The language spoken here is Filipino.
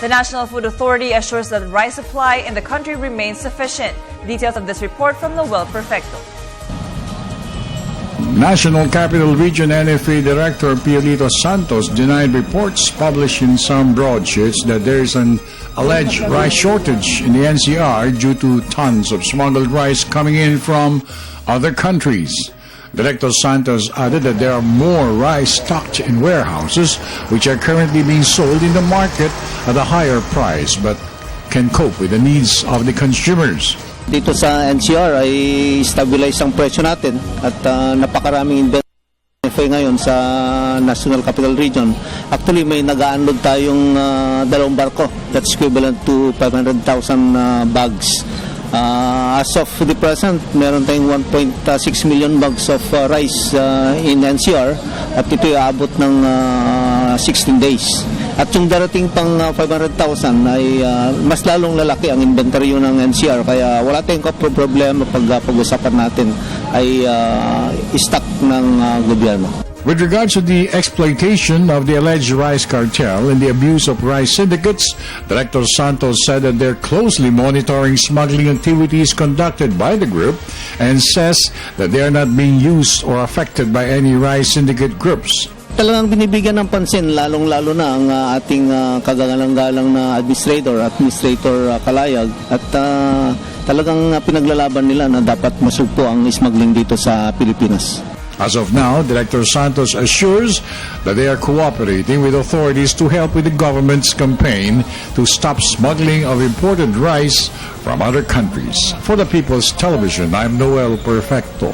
The National Food Authority assures that rice supply in the country remains sufficient. Details of this report from Noel Perfecto. National Capital Region NFA Director Piolito Santos denied reports published in some broadsheets that there is an alleged rice shortage in the NCR due to tons of smuggled rice coming in from other countries. Director Santos added that there are more rice stocked in warehouses which are currently being sold in the market at a higher price but can cope with the needs of the consumers. Dito sa NCR ay stabilize ang presyo natin at napakaraming inventory ngayon sa National Capital Region. Actually, may nag-unload tayong 2 barko. That's equivalent to 500,000 bags. As of the present, meron tayong 1.6 million bags of rice in NCR at ito ay abot ng 16 days. At yung darating pang 500,000 ay mas lalong lalaki ang inventory ng NCR kaya wala tayong problema pag pag-usapan natin ay stock ng gobyerno. With regards to the exploitation of the alleged rice cartel and the abuse of rice syndicates, Director Santos said that they're closely monitoring smuggling activities conducted by the group and says that they are not being used or affected by any rice syndicate groups. Talagang binibigyan ng pansin, lalong-lalo na ang ating kagalang-galang na Administrator Kalayag at talagang pinaglalaban nila na dapat masugpo ang smuggling dito sa Pilipinas. As of now, Director Santos assures that they are cooperating with authorities to help with the government's campaign to stop smuggling of imported rice from other countries. For the People's Television, I'm Noel Perfecto.